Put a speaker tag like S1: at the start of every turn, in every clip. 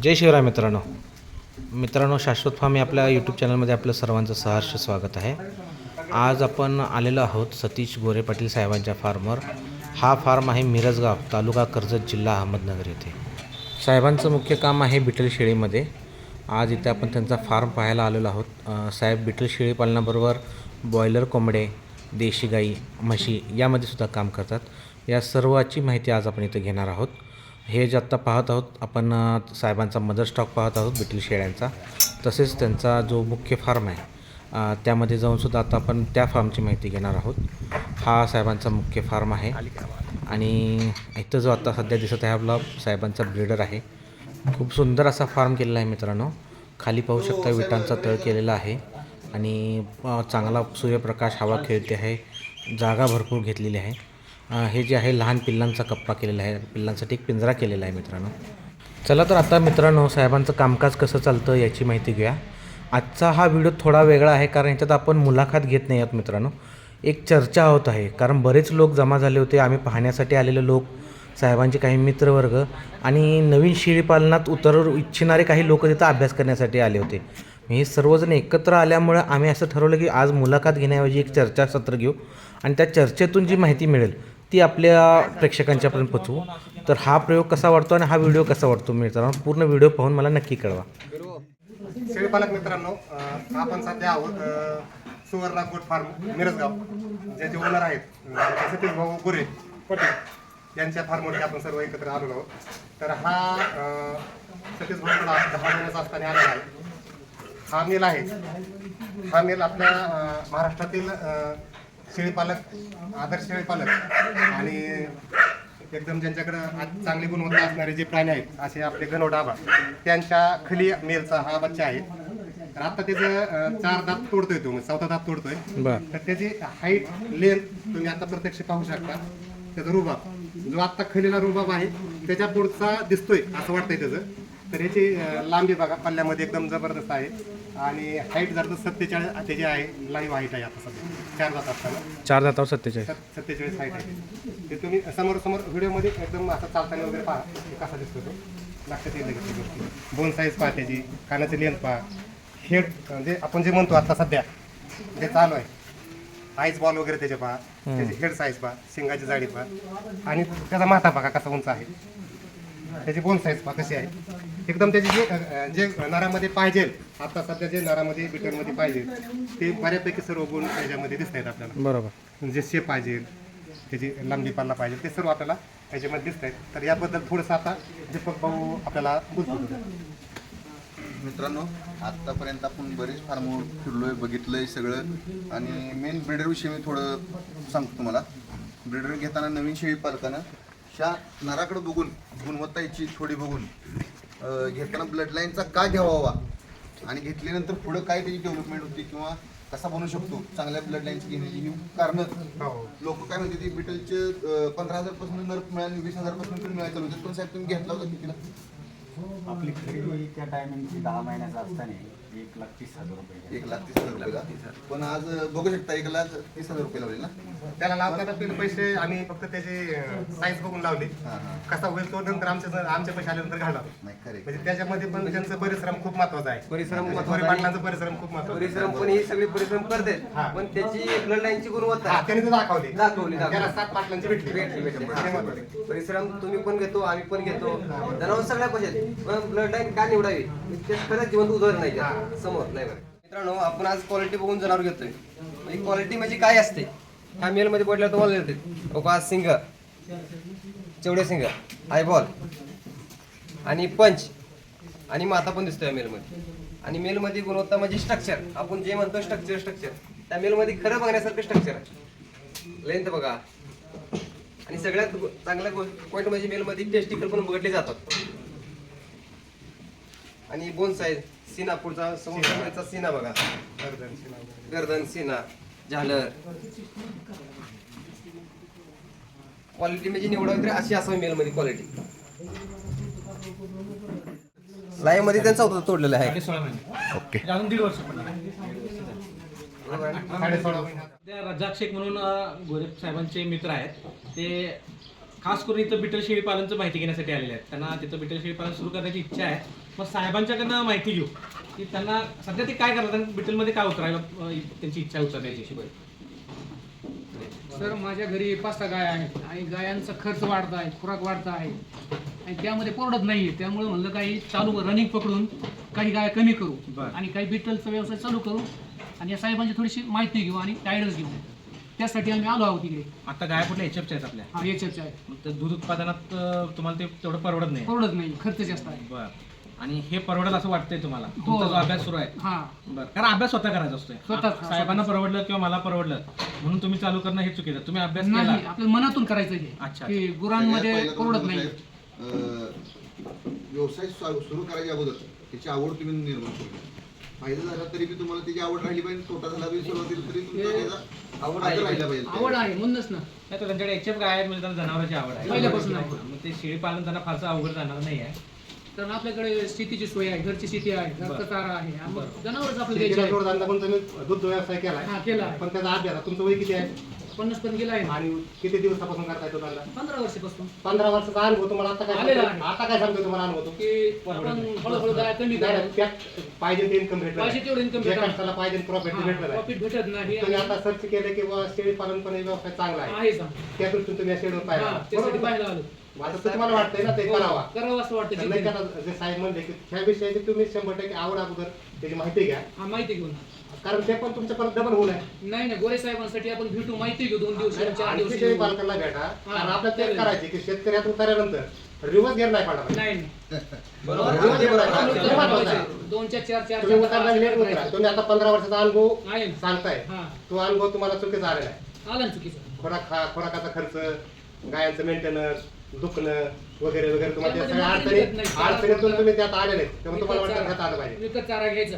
S1: जय शिवराय मित्रांनो शाश्वत फार्म या आपल्या यूट्यूब चॅनलमध्ये आपलं सर्वांचं सहर्ष स्वागत आहे. आज आपण आलेलो आहोत सतीश गोरे पाटील साहेबांच्या फार्मवर. हा फार्म आहे मिरजगाव, तालुका कर्जत, जिल्हा अहमदनगर येथे. साहेबांचं मुख्य काम आहे बिटल शेळीमध्ये. आज इथे आपण त्यांचा फार्म पाहायला आलेलो आहोत. साहेब बिटल शेळी पालनाबरोबर बॉयलर कोंबडे, देशी गाई, म्हशी यामध्ये सुद्धा काम करतात. या सर्वाची माहिती आज आपण इथं घेणार आहोत. हे जे आत्ता पाहत आहोत आपण साहेबांचा मदर स्टॉक पाहत आहोत बिटल शेळ्यांचा. तसेच त्यांचा जो मुख्य फार्म आहे त्यामध्ये जाऊनसुद्धा आता आपण त्या फार्मची माहिती घेणार आहोत. हा साहेबांचा मुख्य फार्म आहे आणि इथं जो आत्ता सध्या दिसत आहे आपला साहेबांचा ब्रीडर आहे. खूप सुंदर असा फार्म केलेला आहे मित्रांनो. खाली पाहू शकता विटांचा तळ केलेला आहे आणि चांगला सूर्यप्रकाश हवा खेळते आहे. जागा भरपूर घेतलेली आहे. हे जे आहे लहान पिल्लांचा कप्पा केलेला आहे. पिल्लांसाठी एक पिंजरा केलेला आहे मित्रांनो. चला तर आता मित्रांनो साहेबांचं कामकाज कसं चालतं याची माहिती घेऊया. आजचा हा व्हिडिओ थोडा वेगळा आहे कारण ह्याच्यात आपण मुलाखत घेत नाही आहोत मित्रांनो. एक चर्चा होत आहे कारण बरेच लोक जमा झाले होते. आम्ही पाहण्यासाठी आलेले लोक, साहेबांचे काही मित्रवर्ग आणि नवीन शेळी पालनात उतरू इच्छिणारे काही लोक तिथं अभ्यास करण्यासाठी आले होते. हे सर्वजण एकत्र आल्यामुळे आम्ही असं ठरवलं की आज मुलाखत घेण्याऐवजी एक चर्चासत्र घेऊ आणि त्या चर्चेतून जी माहिती मिळेल ती आपल्या प्रेक्षकांच्यापर्यंत पोचवू. तर हा प्रयोग कसा वाटतो आणि हा व्हिडिओ कसा वाटतो मित्रांनो, पूर्ण व्हिडिओ पाहून मला नक्की कळवा.
S2: शेळीपालक मित्रांनो, आपण सध्या आहोत सुवर्णा गोट फार्म मिरजगाव, ज्याचे ओनर आहेत सतीश भाऊ गोरे पाटील यांच्या फार्मवरती आपण सर्व एकत्र आलेलो आहोत. तर हा सतीश भाऊ 10 महिन्याचा असताना आलेला आहे. हा मेल आहे. हा मेल आपल्या महाराष्ट्रातील शेळीपालक, आदर्श शेळीपालक आणि एकदम ज्यांच्याकडं चांगली गुणवत्ता असणारे जे प्राणी आहेत असे आपले गणवट आबा, त्यांच्या खली मेलचा हा बच्चा आहे. तर आता त्याचं 4 दात तोडतोय तो, 4था दात तोडतोय. तर त्याची हाईट, लेंथ तुम्ही आता प्रत्यक्ष पाहू शकता. त्याचा रुबाब जो आता खलीला रुबाब आहे त्याच्या पुढचा दिसतोय असं वाटतंय त्याचं. तर याची लांबी बघा पल्ल्यामध्ये एकदम जबरदस्त आहे आणि हाईट जर 47 त्याची आहे. लाईव्ह हाईट आहे आता सध्या 4 दात असताना.
S1: 4 दातावर 47
S2: हाईट आहे. ते तुम्ही समोर व्हिडिओमध्ये एकदम असं चालताना वगैरे पहा कसा दिसतो तो, लक्षात येईल गोष्टी. बोन साईज पहा त्याची, कानाची लेंथ पहा, हेड म्हणजे आपण जे म्हणतो आता सध्या जे चालू आहे आईस बॉल वगैरे त्याचे पहा, त्याची हेड साईज पहा, शिंगाची जाडी पहा आणि त्याचा माथा बघा कसा उंच आहे, त्याची बोन साईज पहा कशी आहे. एकदम त्याची जे नरामध्ये पाहिजे आता सध्या जे नरामध्ये बिटरमध्ये पाहिजे ते बऱ्यापैकी सर्व गुण त्याच्यामध्ये दिसत आहेत आपल्याला.
S1: बरोबर.
S2: जे शेप पाहिजे, त्याची लांबी पाल्ला पाहिजे, ते सर्व आपल्याला त्याच्यामध्ये दिसत आहेत. तर याबद्दल थोडंसं आता दीपक भाऊ आपल्याला बोलतो.
S3: मित्रांनो, आत्तापर्यंत आपण बरेच फार्म फिरलोय, बघितलंय सगळं आणि मेन ब्रीडरविषयी मी थोडं सांगतो तुम्हाला. ब्रीडर घेताना नवीन शेळी पालकानं ह्या नराकडे बघून, गुणवत्ता याची थोडी बघून घेताना ब्लडलाईनचा का घ्यावा आणि घेतल्यानंतर पुढं काय त्याची डेव्हलपमेंट होती किंवा कसा बनवू शकतो चांगल्या ब्लडलाईनची घेण्याची ही कारणं. लोक काय म्हणते ती बिटलचे 15,000 पासून नर मिळाली, 20,000 पासून पण मिळायला चालू होते. पण साहेब तुम्ही घेतला होता कितीला?
S4: आपली खरेदी त्या टायमिंगची 10 महिन्याचा असताना 1,30,000 रुपये.
S3: 1,30,000 रुपये. पण आज बघू शकता 1,30,000 रुपये लावले ना
S2: त्याला लावताना पैसे आम्ही फक्त त्याची साईज बघून लावली. कसा होईल तो नंतर आमच्या पैसे आल्यानंतर घालला. म्हणजे त्याच्यामध्ये पण त्यांचं परिश्रम खूप महत्वाचा आहे. पाटलांचा परिश्रम खूप महत्वाचा.
S5: परिश्रम पण ही सगळी परिश्रम करते पण त्याची ब्लड लाईनची गुणवत्ता
S2: त्याने ते दाखवली. त्याला 7 पाटलांची
S5: भेटली. परिश्रम तुम्ही पण घेतो, आम्ही पण घेतो. जनावर सगळ्या पाहिजे पण ब्लड लाईन का निवडावी ते खरंच जिवंत उदाहरण नाही समोर नाही. मित्रांनो, आपण आज क्वालिटी बघून जनावर घेतोय. म्हणजे क्वालिटी म्हणजे काय असते ह्या मेल मध्ये पडल्यावर तुम्हाला येते बघा. सिंग, चेवडे सिंग, आयबॉल आणि पंच आणि माता पण दिसतोय मेलमध्ये. आणि मेलमध्ये गुणवत्ता म्हणजे स्ट्रक्चर, आपण जे म्हणतो स्ट्रक्चर त्या मेलमध्ये खरं बघण्यासारखं स्ट्रक्चर आहे. लेंथ बघा आणि सगळ्यात चांगला पॉईंट म्हणजे मेलमध्ये टेस्टिकल पण बघितले जातात. आणि बोन साईज, सीना पुढचा समोरचा सीना बघा, गर्दन, सीना, झालर. क्वालिटी म्हणजे निवडावी तरी अशी असावी मेलमध्ये क्वालिटी. लाईव्ह मध्ये त्यांचा होता तोडलेला आहे.
S1: 16.5 महिने.
S3: ओके.
S1: अजून 1.5 वर्ष पण रजाक शेख म्हणून गोरे साहेबांचे मित्र आहेत. ते खास करून इथं बिटल शेळी पालनचं माहिती घेण्यासाठी आलेले आहेत. त्यांना तिथं बिटल शेळी पालन सुरू करण्याची इच्छा आहे.
S6: मग साहेबांच्याकडनं माहिती घेऊ की त्यांना सध्या ते काय करतात आणि बिटलमध्ये काय उतरायला त्यांची इच्छा आहे उतरण्याची.
S7: सर माझ्या घरी 5-6 गाय आहेत आणि गायांचा खर्च वाढत आहे, खुराक वाढत आहे आणि त्यामध्ये परवडत नाही आहे. त्यामुळे म्हणलं काही चालू रनिंग पकडून काही गाय कमी करू
S6: बरं.
S7: आणि काही बिटलचा व्यवसाय चालू करू आणि या साहेबांची थोडीशी माहिती घेऊ आणि गायडन्स घेऊ. त्यासाठी आम्ही आलो आहोत इकडे.
S6: आता गाय कुठल्या HFच्या आहेत आपल्या?
S7: हा याच्याच आहे.
S6: मग ते दूध उत्पादनात तुम्हाला ते तेवढं परवडत नाही.
S7: परवडत नाही, खर्च जास्त आहे.
S6: बरं. आणि हे परवडत असं वाटतंय तुम्हाला?
S7: हो.
S6: तुमचा जो अभ्यास सुरू आहे.
S7: हा
S6: बरं. कारण अभ्यास स्वतः करायचा असतोय.
S7: स्वतःच.
S6: साहेबांना परवडलं किंवा मला परवडलं म्हणून तुम्ही चालू करणं हे चुकीचं. तुम्ही अभ्यास केला.
S7: नाही, आपल्या मनातून करायचं हे
S6: अच्छा.
S7: की गुरांमध्ये
S3: पहिलं
S7: परवडत
S3: तुम्ही
S7: नाही.
S3: व्यवसाय सुरू करायच्या अगोदर त्याची आवड तुम्ही निर्माण करू. फायदा झाला तरी बी तुम्हाला त्याची आवड राहिली पाहिजे, तोटा झाला बी सुरुवातीला तरी तुमचा त्याचा
S5: आवड
S3: आदर राहिला
S7: आवड
S3: पाहिजे.
S7: आहे म्हणूनच ना.
S6: नाही तर त्यांच्याकडे HF गाय आहेत म्हणजे त्यांना जनावरांची आवड आहे.
S7: पहिल्यापासून आहे.
S6: मग ते शेळी पालन त्यांना फारसं अवघड जाणार नाही आहे.
S7: कारण आपल्याकडे शेतीची सोय आहे, घरची शेती आहे, घरचा
S6: बरं.
S7: चारा आहे आणि
S6: बरं.
S7: जनावरच आपलं
S2: शेतीला
S7: द्यायचे आहे.
S2: जोडधंदा पण तुम्ही दुग्ध व्यवसाय केलाय.
S7: हा, केला आहे.
S2: पण त्याचा अभ्यास तुमचं वय किती आहे
S7: 50 पण गेला आहे
S2: आणि किती दिवसापासून करताय तो धंदा?
S7: 15 वर्षापासून
S2: 15 वर्षाचा अनुभव तुम्हाला आता काय
S7: आलेला
S2: सांगतो?
S7: आहे.
S2: आता काय सांगतो तुम्हाला अनुभव तो?
S7: की आपण हळूहळू गाय कमी
S2: नाही,
S7: करू.
S2: त्यात पाहिजे ते इन्कम भेटलं
S7: पाहिजे तेवढं income
S2: जे
S7: भेटलं.
S2: कष्टाला पाहिजे प्रॉफिट भेटलं नाही.
S7: प्रॉफिट भेटत नाही
S2: तुम्ही आता सर्च केलं की बुवा शेळी पालन पण एक व्यवसाय चांगला आहे,
S7: आहे का?
S2: त्या दृष्टीने तुम्ही या शेळीवर पाहिला.
S7: हा, त्यासाठी
S2: बरोबर?
S7: पाहायला आलो.
S2: आता तर तुम्हाला वाटतंय ना ते करावा.
S7: करावं असं वाटतं
S2: तर नाही
S7: जिद्दीने.
S2: त्याला जे साहेब म्हणले की ह्या विषयाची तुम्ही 100% आवड अगोदर त्याची माहिती घ्या,
S7: हा, माहिती घेऊन
S2: कारण ते पण तुमच्या परत डबल होऊ नये.
S7: नाही नाही गोरे साहेबांसाठी आपण भेटू, माहिती घेऊ 2 दिवस 4
S2: आणखी
S7: दिवस
S2: शेळी पालकांना भेटा, कारण आपल्याला ते करायचे की शेतकऱ्यात उतरल्यानंतर रिवर्स गेअर नाही पाडा.
S7: नाही
S5: बरोबर.
S2: रिवर्स गेअर नाही पाडायचा.
S7: नाही.
S2: हे महत्त्वाचं आहे.
S7: 2-4
S2: तुम्ही उतरला लेट उतरा. तुम्ही आता 15 वर्षाचा अनुभव
S7: आहे ना.
S2: सांगताय,
S7: हा.
S2: तो अनुभव तुम्हाला चुकीचा आलेला आहे.
S7: आला ना चुकीचं.
S2: खोराकाचा खर्च, गायांचं मेंटेनन्स, दुखणं वगैरे वगैरे तुम्हाला त्या सगळ्या
S7: त्यामध्ये विकत नाही.
S2: अडचणीतून तुम्ही त्यात आलेले आहेत. त्यामुळे तुम्हाला वाटतं घेता आलं पाहिजे.
S7: विकत चारा घ्यायचा,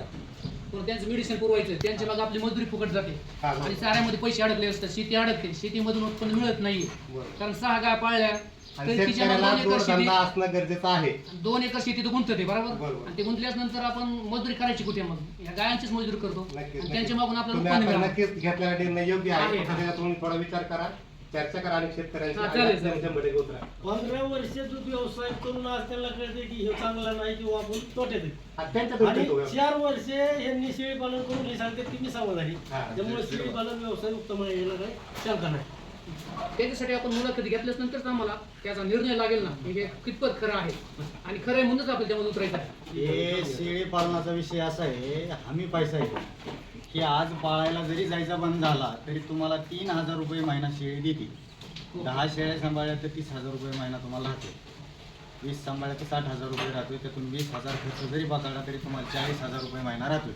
S7: पण त्यांचं मेडिसिन पुरवायचं, त्यांच्या मग आपली मजुरी फुकट जाते
S2: हा.
S7: आणि चाऱ्यामध्ये पैसे अडकले असतात, शेती अडकते, शेतीमधून उत्पन्न मिळत नाही.
S2: बरोबर.
S7: कारण 6 गाय पाळल्या
S2: आणि
S7: तर तिच्या
S2: शेतकऱ्याला
S7: 2 एकर शेती,
S2: जोडधंदा असणं गरजेचं आहे.
S7: 2 एकर शेती तर गुंतते बरोबर.
S2: बरोबर.
S7: आणि ते गुंतल्याच नंतर आपण मजुरी करायची कुठे? मग या गायांचीच मजुरी करतो
S2: नक्कीच,
S7: आणि त्यांच्या मागून आपल्याला
S2: तुम्ही
S7: उत्पन्न
S2: आता
S7: मिळालं.
S2: नक्कीच घेतलेला निर्णय योग्य आहे.
S7: आहे.
S2: त्याच्यातून थोडा विचार करा, चर्चा करा आणि शेतकऱ्यांची
S7: हा, चालेल, चालेल.
S2: 100% उतरा.
S8: 15 वर्ष दूध व्यवसाय करून आज त्यांना कळते की हे चांगला नाही किंवा आपण तोट्यात आहे.
S2: आणि त्यांच्या
S8: आणि
S2: दृष्टीने तो व्यवसाय.
S8: 4 वर्ष यांनी शेळी पालन करून हे सांगतात की मी समाधानी.
S2: हा.
S8: त्यामुळे शेळी पालन व्यवसाय उत्तम आहे, याला काही शंका नाही.
S7: त्याच्यासाठी आपण मुलाखत घेतल्याच नंतरच आम्हाला त्याचा निर्णय लागेल ना की हे कितपत खरं आहे आणि खरं आहे म्हणूनच आपल्याला त्यामध्ये उतरायचं आहे.
S4: हे शेळी पालनाचा विषय असा आहे, हमी पैसा आहे की आज पाळायला जरी जायचा बंद झाला तरी तुम्हाला 3000 रुपये महिना शेळी देते. 10 शेळ्या सांभाळल्या तर 30,000 रुपये महिना तुम्हाला राहते. 20 सांभाळल्या तर 60,000 रुपये राहतोय. त्यातून 20,000 खर्च जरी पकडला तरी तुम्हाला 40,000 रुपये महिना राहतोय.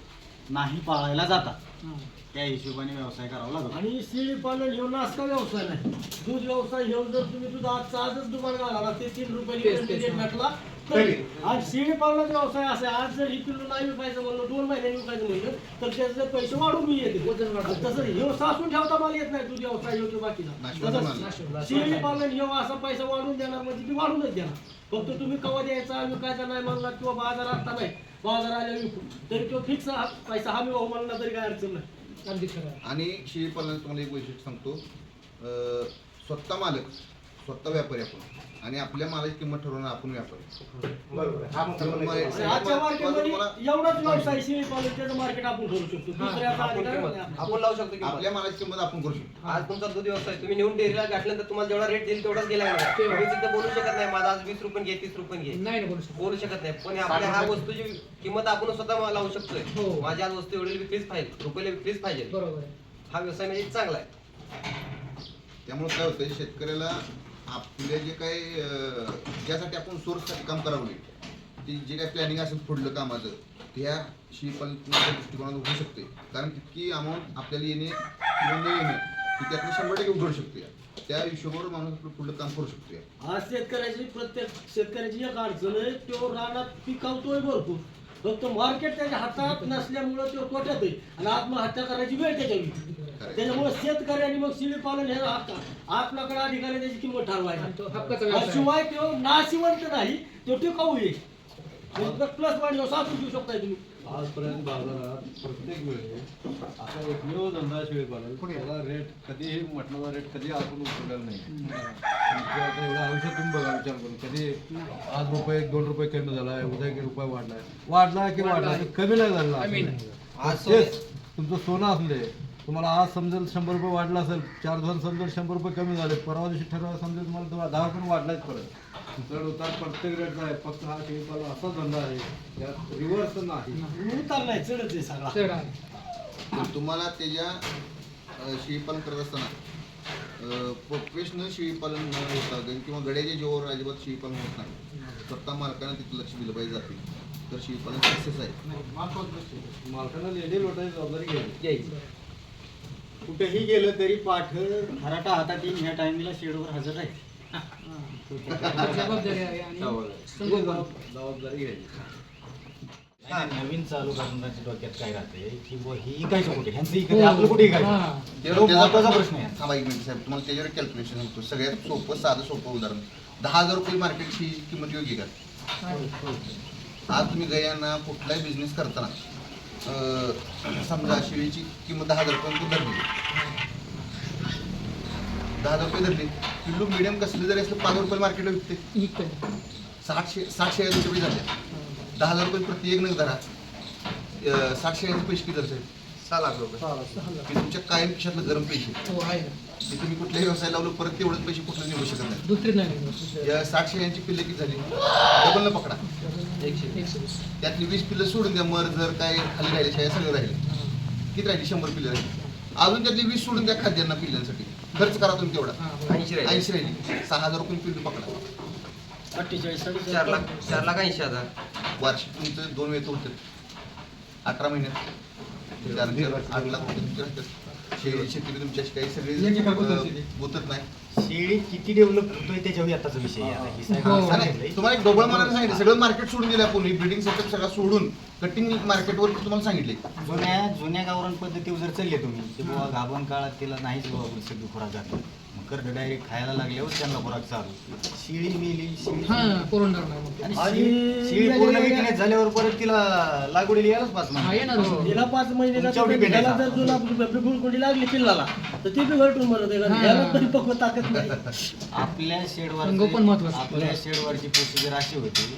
S4: नाही पाळायला जाता
S7: हा.
S4: त्या हिशोबाने व्यवसाय करावा लागतो.
S8: आणि शेळी पालन हे नासका व्यवसाय नाही. दूध व्यवसाय हे जर तुम्ही दूध आजच दुकान घाला ते 3 रुपये
S7: तेच,
S8: लिटर
S7: तेच.
S8: रेट भेटला तरी. आज शेळी पालनाचा व्यवसाय असा आहे, आज जर ही पिल्लू नाही विकायचं म्हणलं 2 महिन्यांनी विकायचं म्हणलं तर त्याचे पैसे वाढून मी येते.
S7: वजन वाढतं.
S8: तसं हे सासून ठेवता मला येत नाही दूध व्यवसाय योग्य बाकीचा.
S3: नाशवंत
S8: तसंच
S3: माल.
S8: शेळी पालन हे असा पैसा वाढून देणार म्हणजे ती वाढूनच देणार. फक्त तुम्ही कवा द्यायचा विकायचा नाही म्हणला किंवा बाजार आता नाही, बाजार आल्या विकू तरी तो फिक्स पैसा हमी भाऊ म्हणला तरी काय अडचण नाही.
S7: अगदी खरं आहे.
S3: आणि शेळी पालनाचं तुम्हाला एक वैशिष्ट्य सांगतो. स्वतः मालक, स्वतः व्यापारी आपण आणि आपल्या मालाची किंमत ठरवणार आपण व्यापारी.
S2: बरोबर आहे. हा मुद्दा पण
S3: त्यामुळे
S2: एक-
S8: आणि आजच्या मार्केटमध्ये
S3: तुम्हाला-
S8: एवढाच व्यवसाय शेळी पालन त्याचं मार्केट आपण करू शकतो.
S7: हा,
S8: दुसऱ्याचा
S5: आपण
S8: अधिकार
S5: किंमत-
S8: नाही आपल्याला.
S5: आपण लावू शकतो किंमत.
S3: आपल्या मालाची किंमत आपण करू शकतो.
S5: आज तुमचा दूध व्यवसाय तुम्ही नेऊन डेअरीला गाठल्यानंतर तुम्हाला जेवढा रेट देईल तेवढाच गेला नाही.
S7: तेवढा.
S5: तुम्ही तिथं बोलू शकत नाही माझा आज 20 रुपये घे 30 रुपये घे
S7: नाही ना बोलू शकत.
S5: बोलू शकत नाही. पण आपल्या ह्या वस्तूची किंमत आपण स्वतः लावू शकतोय.
S7: हो.
S5: माझी आज वस्तू एवढी विकलीच पाहिजे, रुपयाला विकलीच पाहिजे.
S7: बरोबर आहे.
S5: हा व्यवसाय म्हणजे चांगला आहे.
S3: त्यामुळे काय होतंय, शेतकऱ्याला आपले जे काही ज्यासाठी आपण सोर्ससाठी काम करावं ते जे काही प्लॅनिंग असेल पुढलं कामाचं त्या शेळीपालनाच्या दृष्टिकोनात होऊ शकते. कारण तितकी अमाऊंट आपल्याला येणे किंवा न येणे ती त्यातून 100% उघडू शकते. त्या हिशोबावर माणूस आपलं पुढलं काम करू शकतो.
S8: आज प्रत्येक शेतकऱ्याची एक अडचण आहे, तो रानात पिकवतोय भरपूर, फक्त मार्केट त्याच्या हातात नसल्यामुळे तो तोट्यात आहे आणि आत्महत्या करायची वेळ त्याच्यावर. त्याच्यामुळे शेतकऱ्यांनी मग शेळी पालन हे आपल्याकडे अधिकारी त्याची किंमत
S7: आणि
S8: ठरवायची.
S7: तो हक्काचा व्यवसाय आहे.
S8: शिवाय तो नाशिवंत नाही, तो टिकाऊ आहे. प्लस पॉईंट साचून घेऊ शकताय तुम्ही.
S9: आजपर्यंत बाजारात प्रत्येक वेळी असा एकमेव धंदा शेळीपालन त्याला रेट कधीही मटणाचा रेट कधी आपण उचललेला नाही. म्हणजे आता एवढं आयुष्यात तुम्ही बघा विचार करून कधी आज रुपये 2 रुपये कमी झाला आहे, उद्या की रुपये वाढला की वाढला कमी नाही झाला. आज तेच तुमचं सोनं असले तुम्हाला आज समजेल 100 रुपये वाढला असेल, 4 दिवस समजेल 100 रुपये कमी झाले, परवा दिवशी ठरवा समजेल तुम्हाला 10 रुपये वाढलाच परत. चढ उतार प्रत्येक रेटचा आहे. फक्त हा शेळीपालन असा धंदा आहे त्यात रिव्हर्स नाही.
S8: उतार नाही चढच आहे सगळा.
S7: चढ आहे.
S3: तर तुम्हाला त्याच्या शेळीपालन करत असताना प्रोफेशनल शेळीपालन न होता किंवा गड्याच्या जीवावर अजिबात शेळीपालन होत नाही. स्वतः मालकानं तिथं लक्ष दिलं पाहिजे जाते तर शेळीपालन सक्सेस आहे.
S9: मालकांना लेडी लोटायची जबाबदारी घ्यायची.
S4: कुठेही गेलं तरी पाठ खराटा हातात येईन ह्या टायमिंगला शेडवर हजर आहे.
S7: जबाबदारी आहे आणि समजून
S9: जबाबदारी घ्यायची.
S4: नवीन चालू करण्याच्या डोक्यात काय राहते की ही इकायचं कुठे ह्यांचं इकायचं आपलं कुठे इकायचं
S7: हां.
S4: तो महत्वाचा प्रश्न आहे.
S3: थांबा एक मिनिट साहेब, तुम्हाला त्याच्यावर कॅल्क्युलेशन सांगतो. सगळ्यात साधं सोपं उदाहरण 10,000 रुपये मार्केटची किंमत योग्य का? आज तुम्ही गयांना कुठलाही बिझनेस करताना समजा शेळीची किंमत 10,000 रुपये धरली, 10,000 रुपये धरली, किलो मिडियम कसले जरी असलं 5 रुपये मार्केटला विकते.
S7: इकतं.
S3: 60 शेळ्या रुपये झाल्या, 10,000 रुपये प्रति एक नग धरा, 60 शेळ्यांचे पैसे किती धरते? 6 लाख रुपये. हे तुमच्या कायम खिशातलं गरम पैसे.
S7: हो आहे ना.
S3: ते तुम्ही कुठल्याही व्यवसाय लावलं परत तेवढेच पैसे कुठलं निघू शकत नाही.
S7: दुसरी नाही.
S3: या 60 शेळ्यांची पिल्ले किती झाली? डबल न पकडा.
S7: 120.
S3: त्यातली 20 पिल्लं सोडून द्या, मर जर काय खाली राहिले शेळ्या सगळे राहिले, किती राहिली? 100 पिल्लं राहिली. अजून त्यातली 20 सोडून द्या खाद्यांना पिल्ल्यांसाठी, खर्च करा तुम्ही तेवढा. 80 राहिली, 6,000 रुपये पिल्लू पकडा.
S5: 48 4,80,000
S3: वार्षिक तुमचं 2 वेळ होतं 18 महिन्यात 8 लाख रुपये तुमचे राहतात. शेती तुमच्या काही सगळे होतच नाही.
S4: शेळी किती डेव्हलप होतोय त्याच्यावर आताचा विषय आहे. आता ही साहेबांनी
S3: नाही,
S4: सांगितलंय.
S3: तुम्हाला एक डोबळ मनाने सांगितलं, सगळं मार्केट सोडून दिलं आपण. ब्रिडिंग सेटअप सगळं सोडून कटिंग मार्केटवर तुम्हाला सांगितले.
S4: जुन्या गावरान पद्धतीवर जर चालले तुम्ही की बाबा गाभण काळात तिला नाहीच बाबा सगळी खुराक जात, मग करडं डायरेक्ट खायला लागल्यावर त्यांना खुराक चालू. शेळी मेली, शेळी
S7: हां कोरोना नाही.
S4: आणि शेळी पूर्ण विकण्यात झाल्यावर परत तिला लागवडीला यायलाच 5
S7: हा
S4: महिने.
S7: येणार.
S8: तिला 5 महिने
S4: तुमच्या एवढी भेटायचं.
S8: त्याला जर जुना गुळकुंडी लागली पिल्लाला तर ती बी भरटून मरत आहे. कारण ह्याला तरी पक्व ताकद नाही.
S4: आपल्या
S7: संगोपन महत्त्वाचं.
S4: आपल्या शेडवरची प्रोसिजर अशी होती,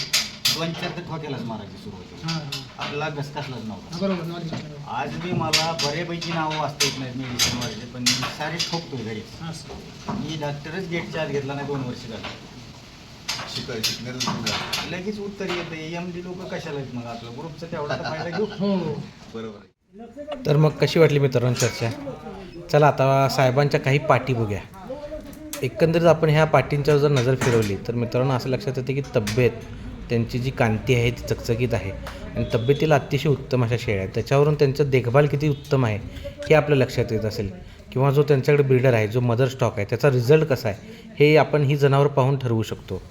S4: 2-4 ठोक्यालाच मारायची सुरू होती.
S7: हां.
S4: आपला घसकासलाच नव्हता.
S7: बरोबर नॉलेज.
S4: आज मी मला बऱ्यापैकी नावं वाचता येत नाहीत मेडिसिनवरचे, पण मी सारे ठोकतोय घरीच. मी डॉक्टरच गेटच्या आत घेतला नाही 2 वर्ष झालं.
S3: शिकण्याचं
S4: लगेच उत्तर येतं MD लोक कशाला आहेत मग आपलं ग्रुपचं तेवढा तर फायदा घेऊ.
S7: हो.
S3: बरोबर आहे.
S1: तर मग कशी वाटली मित्रांनो चर्चा? चला आता साहेबांच्या काही पाटी बघूया. एकंदरीत आपण ह्या पाटींच्यावर जर नजर फिरवली तर मित्रांनो असं लक्षात येते की तब्येत त्यांची जी कांती आहे ती चकचकीत आहे आणि तब्येतीला अतिशय उत्तम अशा शेळ्या आहेत. त्याच्यावरून त्यांचं देखभाल किती उत्तम आहे हे आपल्या लक्षात येत असेल, किंवा जो त्यांच्याकडे ब्रीडर आहे, जो मदर स्टॉक आहे, त्याचा रिझल्ट कसा आहे हे आपण ही जनावर पाहून ठरवू शकतो.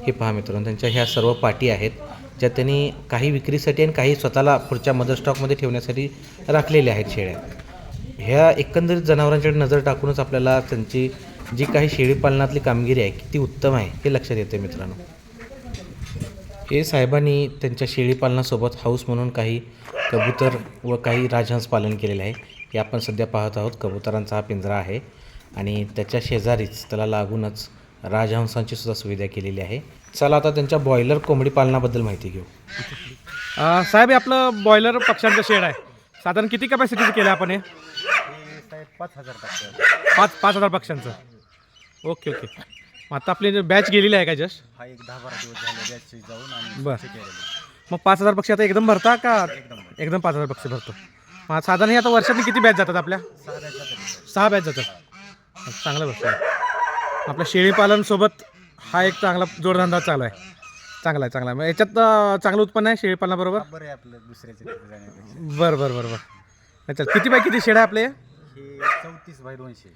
S1: हे पहा मित्रांनो, त्यांच्या ह्या सर्व पाटी आहेत ज्या त्यांनी काही विक्रीसाठी आणि काही स्वतःला पुढच्या मदर स्टॉकमध्ये ठेवण्यासाठी राखलेल्या आहेत शेळ्या. ह्या एकंदरीत जनावरांच्याकडे नजर टाकूनच आपल्याला त्यांची जी काही शेळीपालनातली कामगिरी आहे किती उत्तम आहे हे लक्षात येते मित्रांनो. हे साहेबांनी त्यांच्या शेळीपालनासोबत हाऊस म्हणून काही कबूतर व काही राजहंस पालन केलेलं आहे. हे आपण सध्या पाहत आहोत. कबुतरांचा हा पिंजरा आहे आणि त्याच्या शेजारीच त्याला लागूनच राजहंसांची सुद्धा सुविधा केलेली आहे. चला आता त्यांच्या बॉयलर कोंबडी पालनाबद्दल माहिती घेऊ.
S6: साहेब, आपलं बॉयलर पक्ष्यांचं शेड आहे, साधारण किती कॅपॅसिटीचं केलं आपण हे? 5,000 पक्ष्यांचं. ओके. मग आता आपली बॅच गेलेली आहे का जस्ट?
S4: हा एक 10-12 दिवस झाले बॅच जाऊन आणि
S6: बरं. मग 5,000 पक्षी आता एकदम भरता का? एकदम 5,000 पक्षी भरतो. मग साधारण आता वर्षातून किती बॅच जातात आपल्या? 6 बॅच जातात. चांगलं गोष्ट आहे. आपल्या शेळीपालनसोबत हा एक चांगला जोडधंदा चालू आहे. चांगला आहे. मग याच्यात चांगलं उत्पन्न आहे शेळीपालनाबरोबर?
S4: बरं आहे आपलं दुसऱ्याच्या तिथे जाण्यापेक्षा.
S6: बरं. अच्छा, किती बाय किती शेळ्या आपले?
S4: हे 34 बाय 200.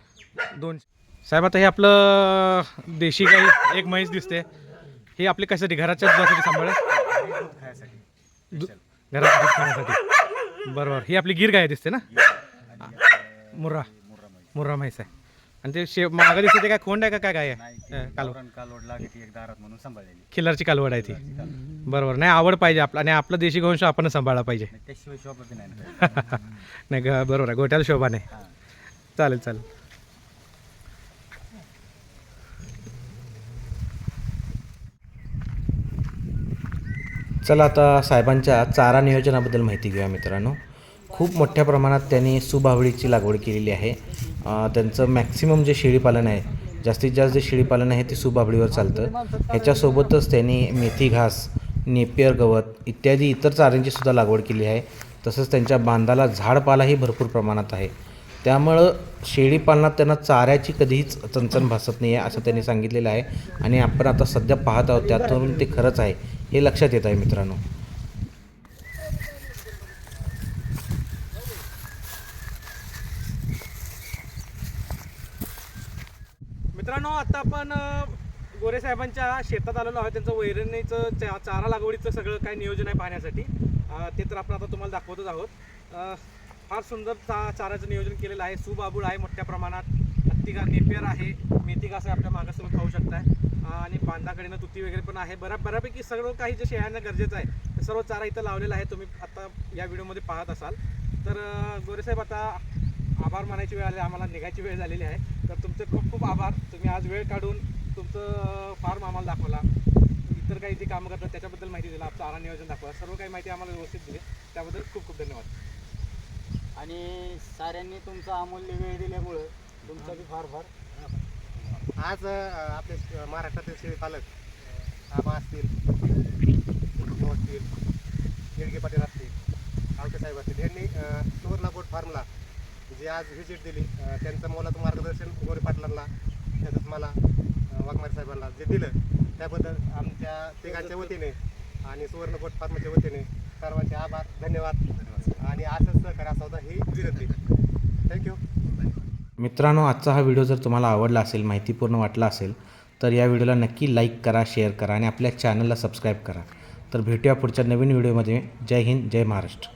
S6: 200. साहेब, आता हे आपलं देशी गाई एक म्हैस दिसते, हे आपले कशासाठी? घराच्या दुधासाठी सांभाळ
S4: खायसाठी
S6: घरात दूध खाण्यासाठी. बरोबर. ही आपली गिर गाय दिसते ना? मुर्रा म्हैस आहे. आणि ते मागं दिसते ते काय खोंड आहे का काय आहे कालवड
S4: कालवड लागते एक दारात म्हणून सांभाळलेली
S6: खिल्लारची कालवड आहे ती बरोबर नाही आवड पाहिजे आपला आणि आपलं देशी गोवंश आपण सांभाळला पाहिजे
S4: त्याशिवाय शोभा नाही
S6: नाही बरोबर आहे गोट्याला शोभा नाही चालेल चालेल
S1: चला आता साहेबांच्या चारा नियोजनाबद्दल माहिती घेऊया मित्रांनो. खूप मोठ्या प्रमाणात त्यांनी सुबावळीची लागवड केलेली आहे. त्यांचं मॅक्सिमम जे शेळीपालन आहे, जास्तीत जास्त जे शेळीपालन आहे ते सुबावळीवर चालतं. ह्याच्यासोबतच त्यांनी मेथी घास, नेपियर गवत इत्यादी इतर चाऱ्यांची सुद्धा लागवड केली आहे. तसंच त्यांच्या बांधाला झाडपालाही भरपूर प्रमाणात आहे. त्यामुळं शेळीपालनात त्यांना चाऱ्याची कधीच चणचण भासत नाही आहे असं त्यांनी सांगितलेलं आहे. आणि आपण आता सध्या पाहत आहोत त्यातून ते खरंच आहे हे लक्षात येत आहे मित्रांनो.
S6: मित्रांनो आता आपण गोरे साहेबांच्या शेतात आलेलो आहोत. त्यांचं वैरणीचं चारा लागवडीचं सगळं काय नियोजन आहे पाहण्यासाठी. ते तर आपण आता तुम्हाला दाखवतच आहोत. फार सुंदर चाऱ्याचं नियोजन केलेलं आहे. सुबाबूळ आहे मोठ्या प्रमाणात, हत्तीगा नेपियर आहे, मेथी घास आहे आपल्या मागास तुम्ही खाऊ शकताय. आणि बांधाकडीनं तुती वगैरे पण आहे. बऱ्यापैकी सगळं काही जे शेळ्यांना गरजेचं आहे ते सर्व चारा इथं लावलेला आहे. तुम्ही आता या व्हिडिओमध्ये पाहत असाल तर गोरेसाहेब आता आभार मानायची वेळ आली, आम्हाला निघायची वेळ झालेली आहे. तर तुमचे खूप खूप आभार. तुम्ही आज वेळ काढून तुमचं फार्म आम्हाला दाखवला, इतर काही जे कामं करतात त्याच्याबद्दल माहिती दिला, चारा नियोजन दाखवला, सर्व काही माहिती आम्हाला व्यवस्थित दिली त्याबद्दल खूप खूप धन्यवाद.
S4: आणि साऱ्यांनी तुमचा अमूल्य वेळ दिल्यामुळं तुमचा बी फार फार
S2: आज आपले महाराष्ट्रातील शेळी पालक आबा असतील, असतील, येडगे पाटील असतील, आवटे साहेब असतील, यांनी सुवर्ण गोट फार्मला जी आज व्हिजिट दिली, त्यांचं मोलाचं मार्गदर्शन गोरे पाटलांना तसंच मला वाघमारे साहेबांना जे दिलं त्याबद्दल आमच्या तिघांच्या वतीने आणि सुवर्ण गोट फार्मच्या वतीने सर्वांचे आभार, धन्यवाद. आणि असंच सहकार्य असावं ही विनंती. थँक्यू.
S1: मित्रांनो, आजचा हा व्हिडिओ जर तुम्हाला आवडला असेल, माहितीपूर्ण वाटला असेल तर या व्हिडिओला नक्की लाईक करा, शेअर करा आणि आपल्या चॅनलला सबस्क्राईब करा. तर भेटूया पुढच्या नवीन व्हिडिओमध्ये. जय हिंद, जय महाराष्ट्र.